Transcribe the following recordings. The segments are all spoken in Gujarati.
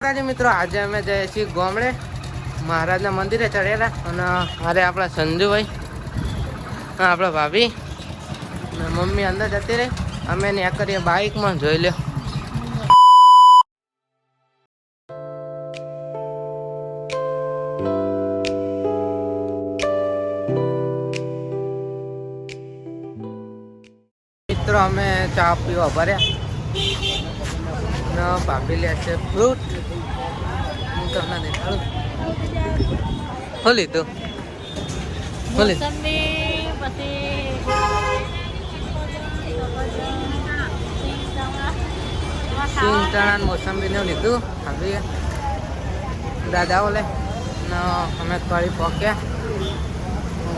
મિત્રો આજે અમે જઈએ છીએ ગામડે મહારાજના મંદિરે ચડેલા અને અરે આપણા સંજુભાઈ આપણા ભાભી અને મમ્મી અંદર જતી રહી અમે ત્યાં કરીએ બાઇકમાં જોઈ લ્યો મિત્રો અમે ચા પીવા ભર્યા ભાભી લે છે ફ્રૂટ તમને દેખાડું હોલી તો હોલી સિંગ ચણા મોસંબી ને લીધું ભાભીએ દાદા ઓલે અમે કળી પોક્યા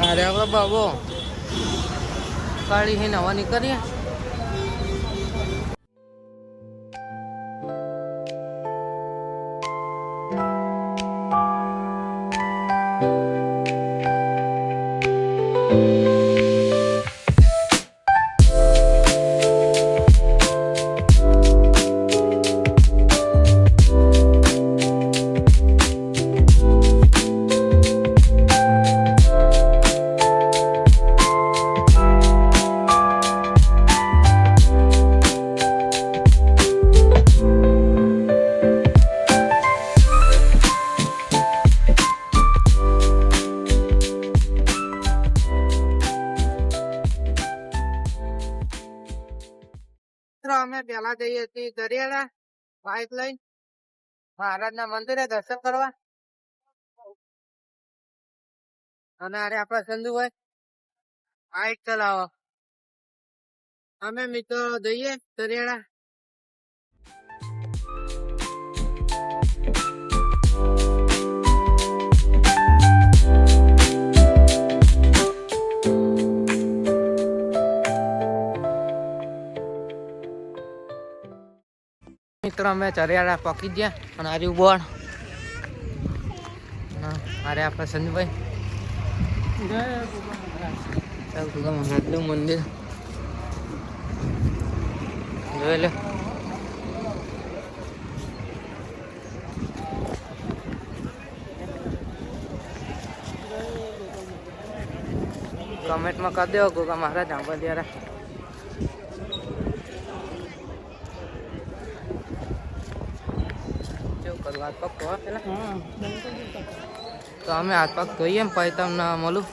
અરે હવે બાબો કળી હી નવાની કરીએ અમે પેલા જઈએ છીએ દરિયાળા બાઇક લઈને મહારાજના મંદિરે દર્શન કરવા અને અરે આપણા સંજુભાઈ બાઇક ચલાવો અમે મિત્રો જઈએ દરિયાળા મિત્રો અમે ચરિયાળા પકી ગયા અને આર્યું બોર્ડ અરે આપણે સંજુભાઈ મહાદેવ મંદિર જોઈ લે કમેન્ટમાં કરી દેવો ગોગા મહારાજ આંબા દ્વારા હાથ પગ ધોવા પેલા તો અમે હાથ પગ ધોઈએ પછી તમને મળું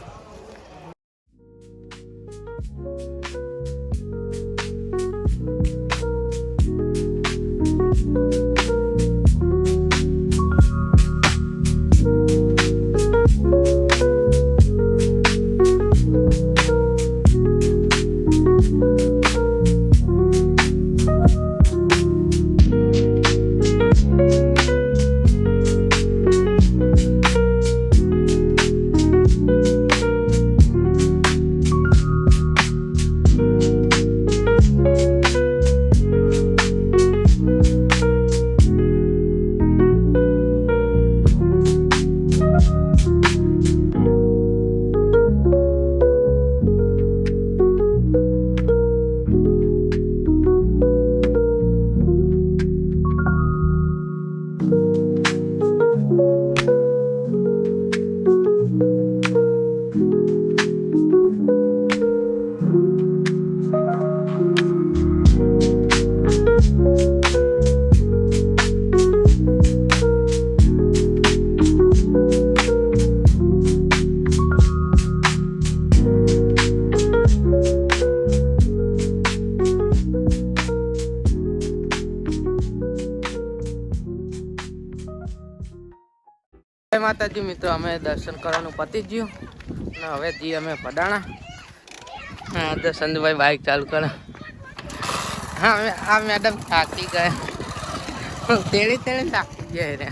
માતાજી મિત્રો અમે દર્શન કરવાનું પતી ગયું ને હવે જી અમે પડાણા હા તો સંજુભાઈ બાઇક ચાલુ કરે હા આ મેડમ થાકી ગયા તેડી થાકી ગયા રે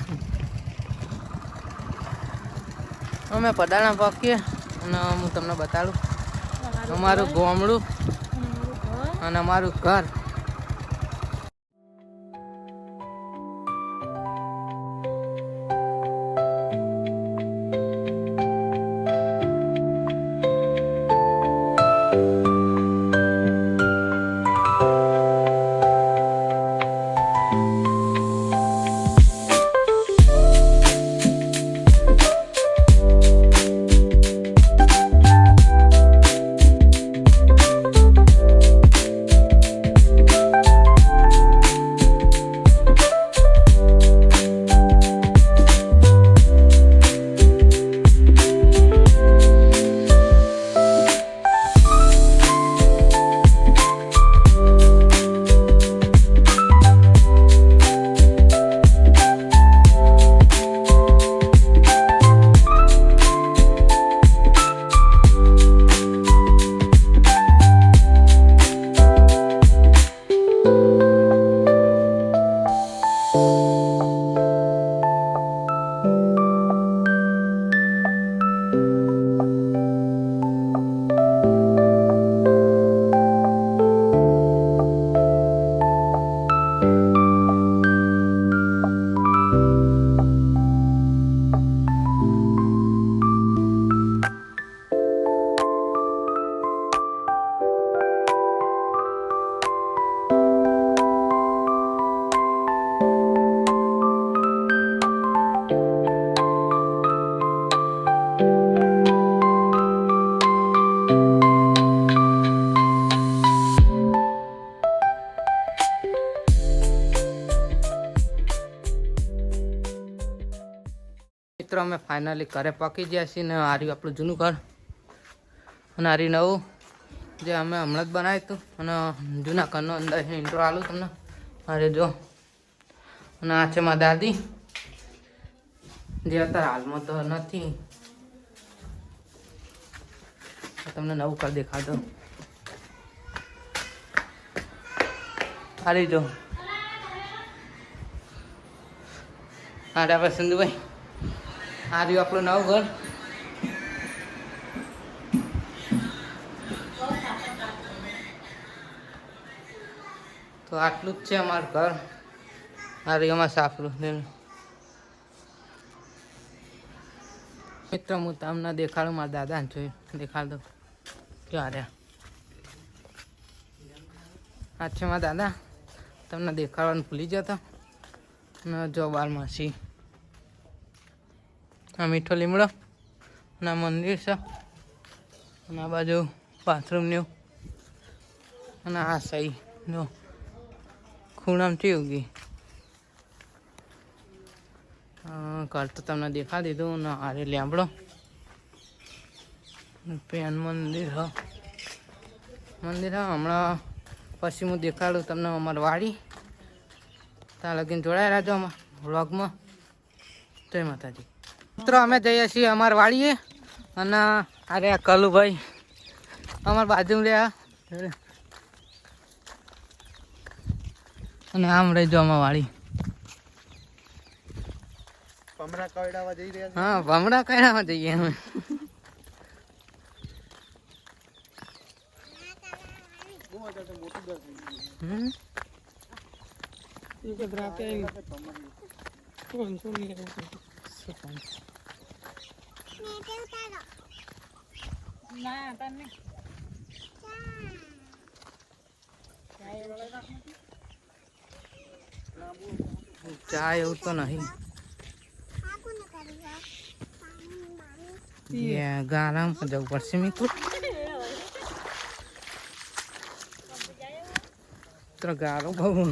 અમે પડાણા પકીએ અને હું તમને બતાડું અમારું ગામડું અને અમારું ઘર મિત્રો અમે ફાઇનલી ઘરે પહોંચી ગયા છીએ ને આ રહ્યું આપણું જૂનું ઘર અને આ રહ્યું નવું જે અમે હમણાં જ બનાવ્યું હતું અને જૂના ઘરનો અંદર ઇન્ટ્રો આલું તમને. અરે જો અને આ છે મારા દાદી જે અત્યારે હાલમાં તો નથી, તમને નવું ઘર દેખાડો. હારી જો અરે આપણે સિંધુભાઈ આ રહ્યું આપણું નવું ઘર. તો આટલું જ છે અમારું ઘર. આ રહ્યું અમારે સાફરું મિત્ર. હું તમને દેખાડું મારા દાદાને જોઈ દેખાડ દઉં. ક્યારે આ છે મારા દાદા, તમને દેખાડવાનું ભૂલી જતો. અને જો બાર માસી આ મીઠો લીમડો અને આ મંદિર છે અને આ બાજુ બાથરૂમનું અને આ સહી જો ખૂણામાં ઉગી ઘર તો તમને દેખાડી દીધું ને આરે લીમડો પેન મંદિર હમણાં પછી હું દેખાડું તમને અમારી વાડી. ત્યાં લગીને જોડાયા રહેજો અમારા વ્લોગમાં. જય માતાજી. મિત્રો અમે જઈએ છીએ અમારી વાડીએ અને અરે આ કલુભાઈ અમારી બાજુ રહ્યા અને આમ રહી જો અમારી વાડી. ભમરા કવડાવવા જઈ રહ્યા છે. હા ભમરા કવડાવવા જઈએ અમે. ચા એવું તો નહીં ગારામ જવું પડશે મિત્રો. ગારો બહુ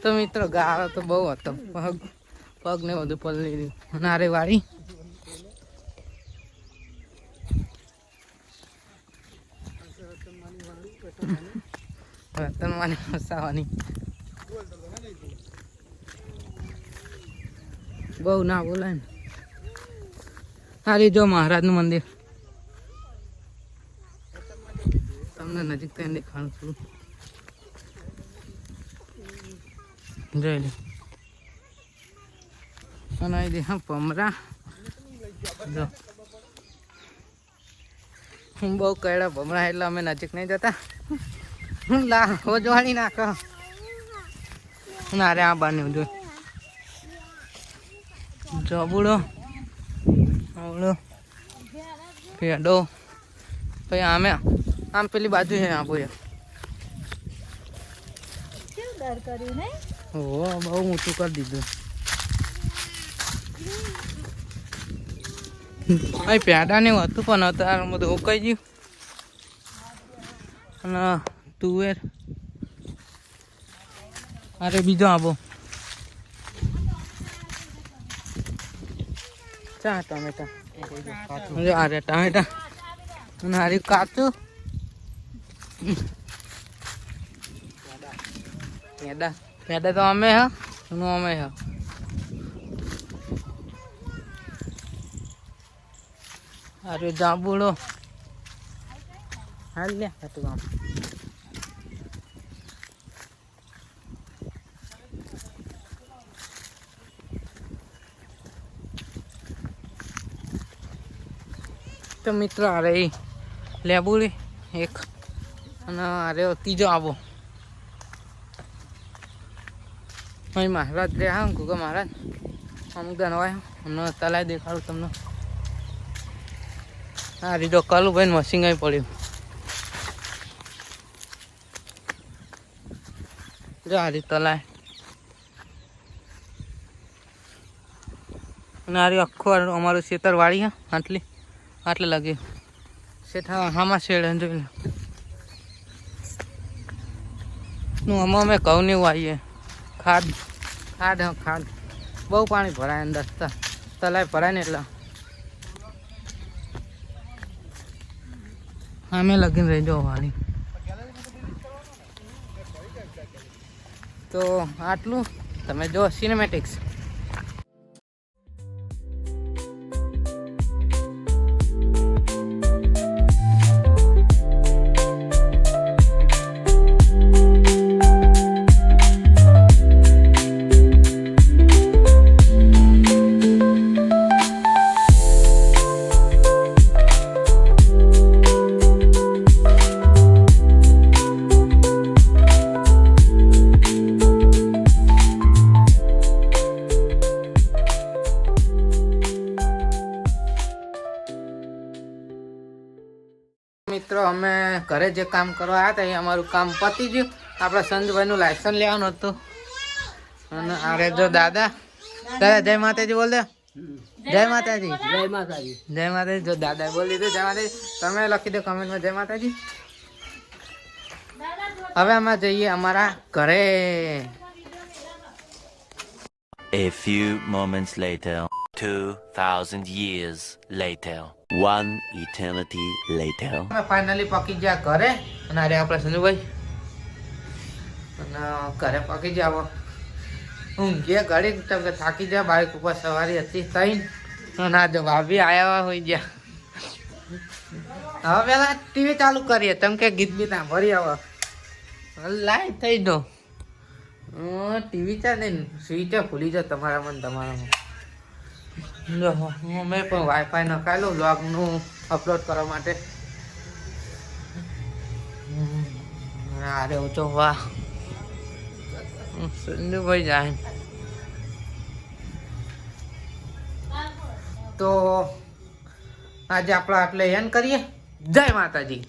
તો મિત્રો ગારો તો બહુ હતો. પગ ને બધું પલળી રહ્યું. નારે વાળી રતનમાની ફસાવાની બહુ ના બોલાય ને. હારી જો મહારાજનું મંદિર તમને નજીક ત્યાં દેખાડું છું. જોઈ લે અને દે હા ભમરા જો હું બહુ કયડા ભમરા એટલે અમે નજીક નહીં જતા. લા હોજવાળી નાખો ના રે આ બાને જો જબુડો આવડો પેડો પછી આમે આમ પેલી બાજુ છે આપો ઓ બહુ ઊંચું કરી દીધું. અહીં પેડા ને હતું પણ અત્યારે બધું ઉકાઈ ગયું. અને તુવેર અરે બીજો આપો ચા ટામેટા અરે ટામેટા અને હારી કાચું પેડા પેડા તો અમે હા અમે હા. અરે જાંબુડો હાલ લે હતું કામ. તો મિત્રો અરે લેબુડી એક અને અરે ત્રીજો આવો અહીં મહારાજ રે. હા ગુગા મહારાજ અમુક દાન હોય અમને તલાય દેખાડું તમને. હા રીડો કાલું ભાઈ મશીન આવી પડ્યું. જો આ રીત તલાય અને આ આખું અમારું ખેતર વાળી હા આટલે લાગે શેઠ હામાં શેડ જોઈ લે આમાં અમે કહું નહીં વાવીએ ખાડ બહુ પાણી ભરાય અંદર તલાઈ ભરાય ને એટલે અમે લગીને રહી જાઓ વાળી તો આટલું તમે જો સિનેમેટિક્સ મિત્રો અમે ઘરે જે કામ કરવા આવ્યા હતા એ અમારું કામ પતી ગયું આપણા સંજભાઈનું લાયસન્સ લેવાનું હતું અને અરે જો દાદા જય માતાજી બોલ દે જય માતાજી જય માતાજી જો દાદા બોલી દીધું જય માતાજી તમે લખી દો કમેન્ટમાં જય માતાજી હવે અમે જઈએ અમારા ઘરે A few moments later, 2,000 years later, one eternity later. અમે ફાઇનલી પકી ગયા ઘરે અને અરે આપણા સંજુભાઈ અને ઘરે પકી ગયા ઊંઘીએ ઘડી કેમ કે થાકી ગયા બાઇક ઉપર સવારી હતી તઈ અને આજે ભાભી આવ્યા હોય ગયા હવે પેલા ટીવી ચાલુ કરીએ તમે કે ગીત બીત ભરી આવો લાઈટ થઈ દો ટીવી ચાલે ને સ્વિચ ભૂલી જાઓ તમારા મને તમારામાં મેં પણ વાઈફાઈ નખાયેલું બ્લોગનું અપલોડ કરવા માટે અરે ઓછો વાહ સંજુભાઈ જાય તો આજે આપણે આટલે એન કરીએ જય માતાજી.